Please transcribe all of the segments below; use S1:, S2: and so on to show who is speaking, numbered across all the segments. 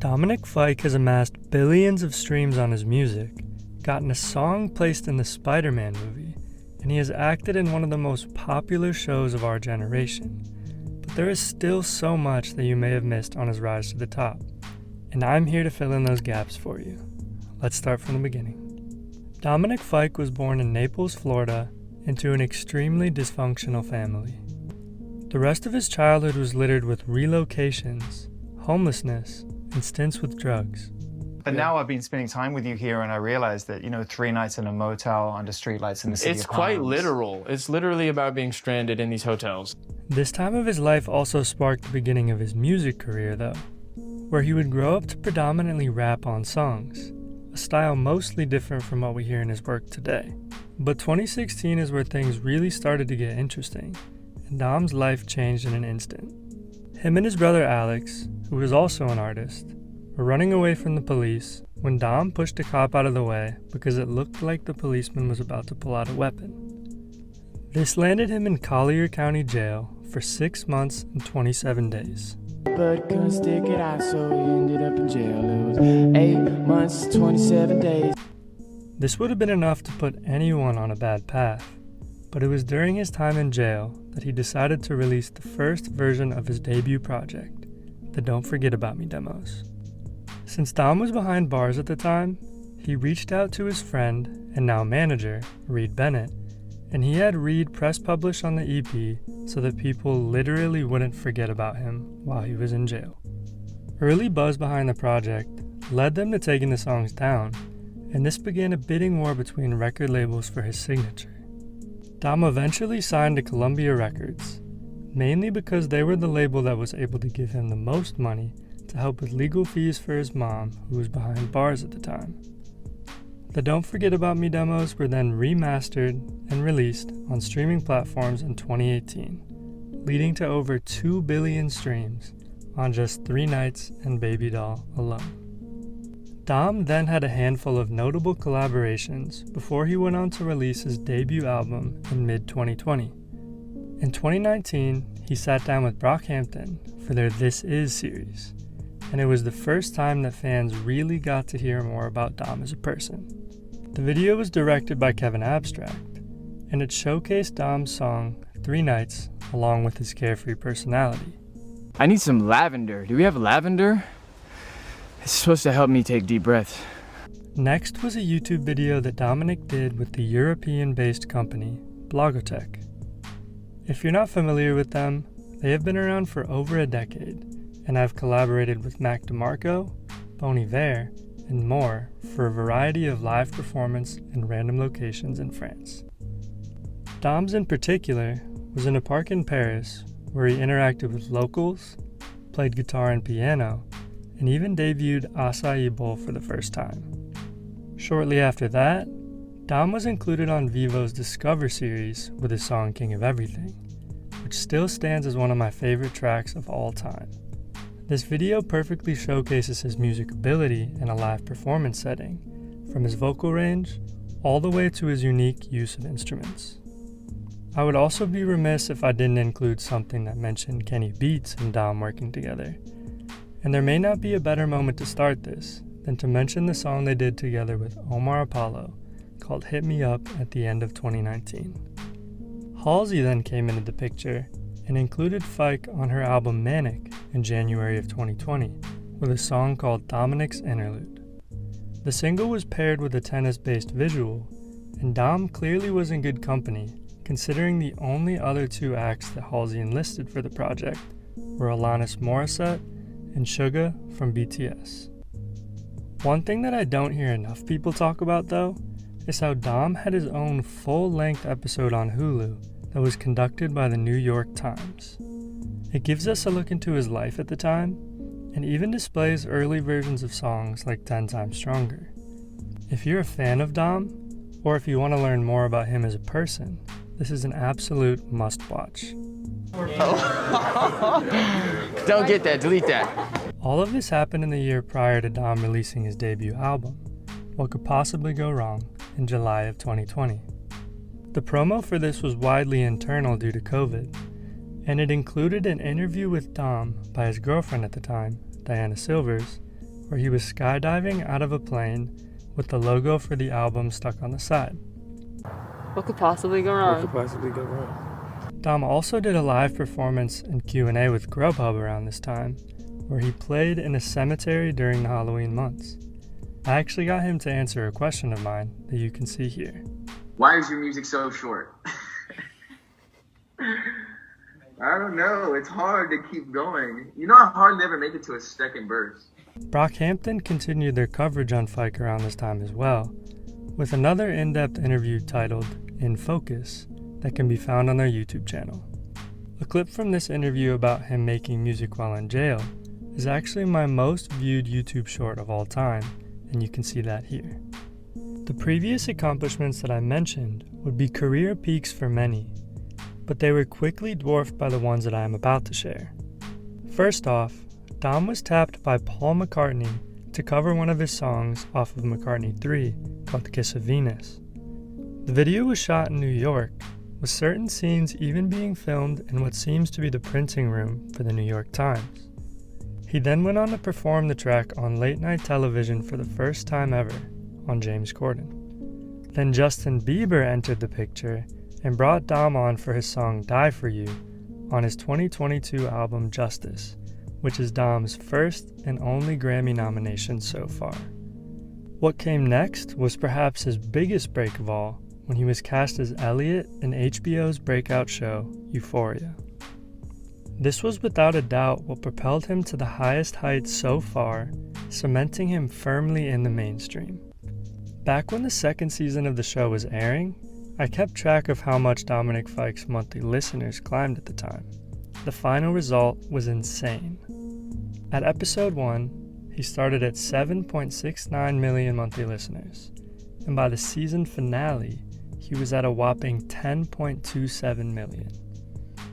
S1: Dominic Fike has amassed billions of streams on his music, gotten a song placed in the Spiderman movie, and he has acted in one of the most popular shows of our generation. But there is still so much that you may have missed on his rise to the top, and I'm here to fill in those gaps for you. Let's start from the beginning. Dominic Fike was born in Naples, Florida, into an extremely dysfunctional family. The rest of his childhood was littered with relocations, homelessness, and stints with drugs.
S2: But now I've been spending time with you here and I realized that, 3 nights in a motel under streetlights in the city
S3: It's
S2: of
S3: quite
S2: Palms.
S3: literal. It's literally about being stranded in these hotels.
S1: This time of his life also sparked the beginning of his music career though, where he would grow up to predominantly rap on songs, a style mostly different from what we hear in his work today. But 2016 is where things really started to get interesting, and Dom's life changed in an instant. Him and his brother Alex, who was also an artist, were running away from the police when Dom pushed a cop out of the way because it looked like the policeman was about to pull out a weapon. This landed him in Collier County Jail for 6 months and 27 days.
S4: But couldn't stick it out, so he ended up in jail. It was 8 months, 27 days.
S1: This would have been enough to put anyone on a bad path, but it was during his time in jail that he decided to release the first version of his debut project, the Don't Forget About Me demos. Since Dom was behind bars at the time, he reached out to his friend and now manager, Reed Bennett, and he had Reed press publish on the EP so that people literally wouldn't forget about him while he was in jail. Early buzz behind the project led them to taking the songs down, and this began a bidding war between record labels for his signature. Dom eventually signed to Columbia Records, mainly because they were the label that was able to give him the most money to help with legal fees for his mom, who was behind bars at the time. The Don't Forget About Me demos were then remastered and released on streaming platforms in 2018, leading to over 2 billion streams on just 3 nights and Baby Doll alone. Dom then had a handful of notable collaborations before he went on to release his debut album in mid-2020. In 2019, he sat down with Brockhampton for their This Is series, and it was the first time that fans really got to hear more about Dom as a person. The video was directed by Kevin Abstract, and it showcased Dom's song 3 Nights along with his carefree personality.
S4: I need some lavender. Do we have lavender? It's supposed to help me take deep breaths.
S1: Next was a YouTube video that Dominic did with the European-based company Blogotech. If you're not familiar with them, they have been around for over a decade, and I've collaborated with Mac DeMarco, Bon Iver, and more for a variety of live performance in random locations in France. Dom's in particular was in a park in Paris where he interacted with locals, played guitar and piano, and even debuted Acai Bowl for the first time. Shortly after that, Dom was included on Vivo's Discover series with his song King of Everything, which still stands as one of my favorite tracks of all time. This video perfectly showcases his music ability in a live performance setting, from his vocal range all the way to his unique use of instruments. I would also be remiss if I didn't include something that mentioned Kenny Beats and Dom working together. And there may not be a better moment to start this than to mention the song they did together with Omar Apollo called Hit Me Up at the end of 2019. Halsey then came into the picture and included Fike on her album Manic in January of 2020 with a song called Dominic's Interlude. The single was paired with a tennis-based visual, and Dom clearly was in good company considering the only other 2 acts that Halsey enlisted for the project were Alanis Morissette and Suga from BTS. One thing that I don't hear enough people talk about though is how Dom had his own full-length episode on Hulu that was conducted by the New York Times. It gives us a look into his life at the time and even displays early versions of songs like 10 Times Stronger. If you're a fan of Dom, or if you want to learn more about him as a person, this is an absolute must-watch.
S4: Don't get that, delete that.
S1: All of this happened in the year prior to Dom releasing his debut album, What Could Possibly Go Wrong, in July of 2020. The promo for this was widely internal due to COVID, and it included an interview with Dom by his girlfriend at the time, Diana Silvers, where he was skydiving out of a plane with the logo for the album stuck on the side.
S5: What could possibly go wrong?
S4: What could possibly go wrong?
S1: Dom also did a live performance and Q&A with Grubhub around this time, where he played in a cemetery during the Halloween months. I actually got him to answer a question of mine that you can see here.
S6: Why is your music so short? I don't know. It's hard to keep going. You know how hard to ever make it to a second verse.
S1: Brockhampton continued their coverage on Fike around this time as well, with another in-depth interview titled In Focus that can be found on their YouTube channel. A clip from this interview about him making music while in jail is actually my most viewed YouTube short of all time, and you can see that here. The previous accomplishments that I mentioned would be career peaks for many, but they were quickly dwarfed by the ones that I am about to share. First off, Dom was tapped by Paul McCartney to cover one of his songs off of McCartney 3 called Kiss of Venus. The video was shot in New York, with certain scenes even being filmed in what seems to be the printing room for the New York Times. He then went on to perform the track on late night television for the first time ever on James Corden. Then Justin Bieber entered the picture and brought Dom on for his song Die For You on his 2022 album Justice, which is Dom's first and only Grammy nomination so far. What came next was perhaps his biggest break of all, when he was cast as Elliot in HBO's breakout show, Euphoria. This was without a doubt what propelled him to the highest heights so far, cementing him firmly in the mainstream. Back when the second season of the show was airing, I kept track of how much Dominic Fike's monthly listeners climbed at the time. The final result was insane. At episode 1, he started at 7.69 million monthly listeners, and by the season finale, he was at a whopping 10.27 million.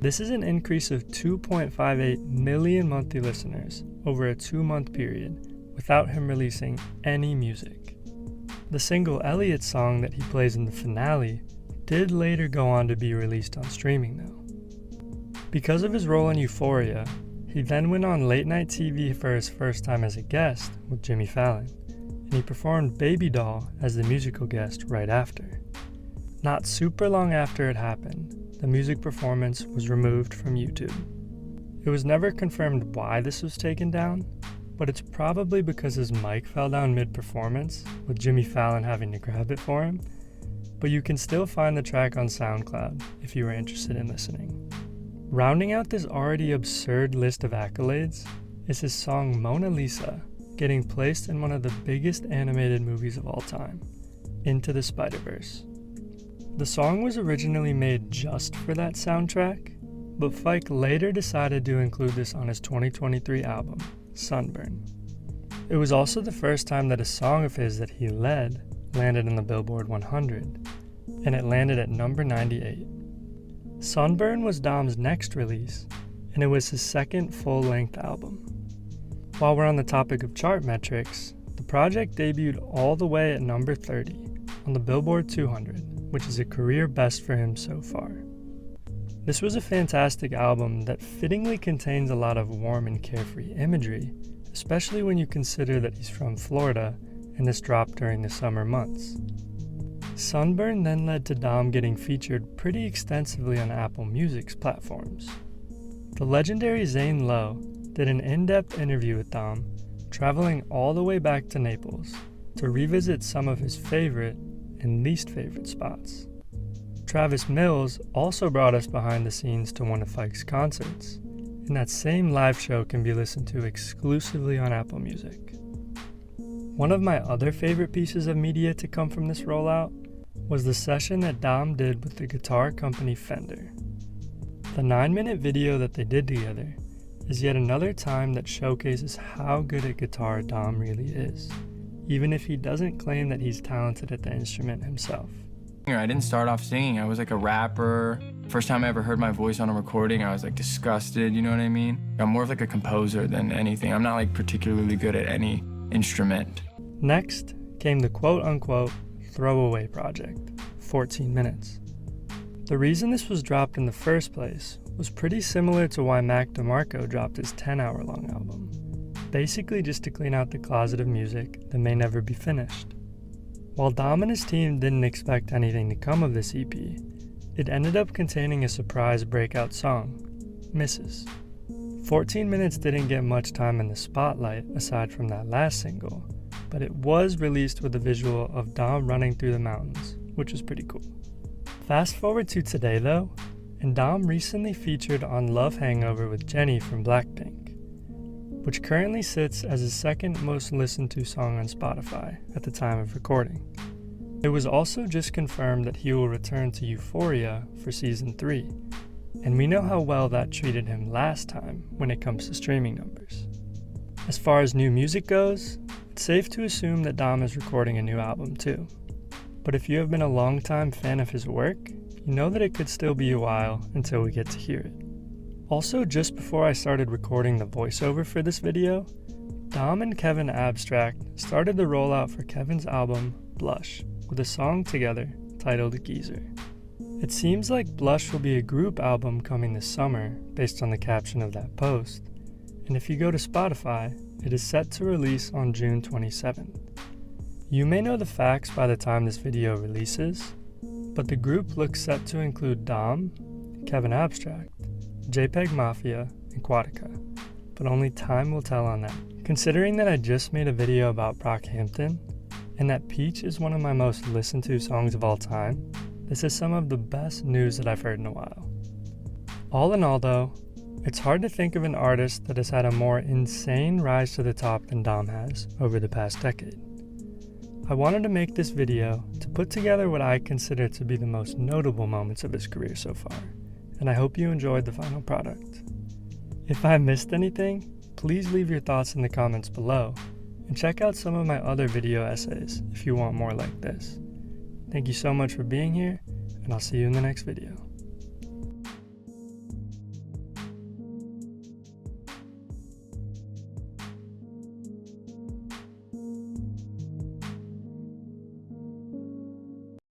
S1: This is an increase of 2.58 million monthly listeners over a 2-month period without him releasing any music. The single Elliot song that he plays in the finale did later go on to be released on streaming though. Because of his role in Euphoria, he then went on late night TV for his first time as a guest with Jimmy Fallon, and he performed Baby Doll as the musical guest right after. Not super long after it happened, the music performance was removed from YouTube. It was never confirmed why this was taken down, but it's probably because his mic fell down mid-performance, with Jimmy Fallon having to grab it for him, but you can still find the track on SoundCloud if you are interested in listening. Rounding out this already absurd list of accolades is his song Mona Lisa, getting placed in one of the biggest animated movies of all time, Into the Spiderverse. The song was originally made just for that soundtrack, but Fike later decided to include this on his 2023 album, Sunburn. It was also the first time that a song of his that he led landed in the Billboard 100, and it landed at number 98. Sunburn was Dom's next release, and it was his second full-length album. While we're on the topic of chart metrics, the project debuted all the way at number 30 on the Billboard 200, which is a career best for him so far. This was a fantastic album that fittingly contains a lot of warm and carefree imagery, especially when you consider that he's from Florida and this dropped during the summer months. Sunburn then led to Dom getting featured pretty extensively on Apple Music's platforms. The legendary Zane Lowe did an in-depth interview with Dom, traveling all the way back to Naples to revisit some of his favorite and least favorite spots. Travis Mills also brought us behind the scenes to one of Fike's concerts, and that same live show can be listened to exclusively on Apple Music. One of my other favorite pieces of media to come from this rollout was the session that Dom did with the guitar company Fender. The 9-minute video that they did together is yet another time that showcases how good at guitar Dom really is, even if he doesn't claim that he's talented at the instrument himself.
S7: I didn't start off singing. I was like a rapper. First time I ever heard my voice on a recording, I was like disgusted, you know what I mean? I'm more of like a composer than anything. I'm not like particularly good at any instrument.
S1: Next came the quote-unquote throwaway project, 14 minutes. The reason this was dropped in the first place was pretty similar to why Mac DeMarco dropped his 10-hour-long album. basically just to clean out the closet of music that may never be finished. While Dom and his team didn't expect anything to come of this EP, it ended up containing a surprise breakout song, Misses. 14 Minutes didn't get much time in the spotlight aside from that last single, but it was released with a visual of Dom running through the mountains, which was pretty cool. Fast forward to today though, and Dom recently featured on Love Hangover with JENNIE from Blackpink, which currently sits as his second most listened to song on Spotify at the time of recording. It was also just confirmed that he will return to Euphoria for season 3, and we know how well that treated him last time when it comes to streaming numbers. As far as new music goes, it's safe to assume that Dom is recording a new album too. But if you have been a longtime fan of his work, you know that it could still be a while until we get to hear it. Also, just before I started recording the voiceover for this video, Dom and Kevin Abstract started the rollout for Kevin's album, Blush, with a song together titled Geezer. It seems like Blush will be a group album coming this summer based on the caption of that post, and if you go to Spotify, it is set to release on June 27th. You may know the facts by the time this video releases, but the group looks set to include Dom, Kevin Abstract, JPEG Mafia, and Quatica, but only time will tell on that. Considering that I just made a video about Brockhampton, and that Peach is one of my most listened to songs of all time, this is some of the best news that I've heard in a while. All in all though, it's hard to think of an artist that has had a more insane rise to the top than Dom has over the past decade. I wanted to make this video to put together what I consider to be the most notable moments of his career so far, and I hope you enjoyed the final product. If I missed anything, please leave your thoughts in the comments below, and check out some of my other video essays if you want more like this. Thank you so much for being here, and I'll see you in the next video.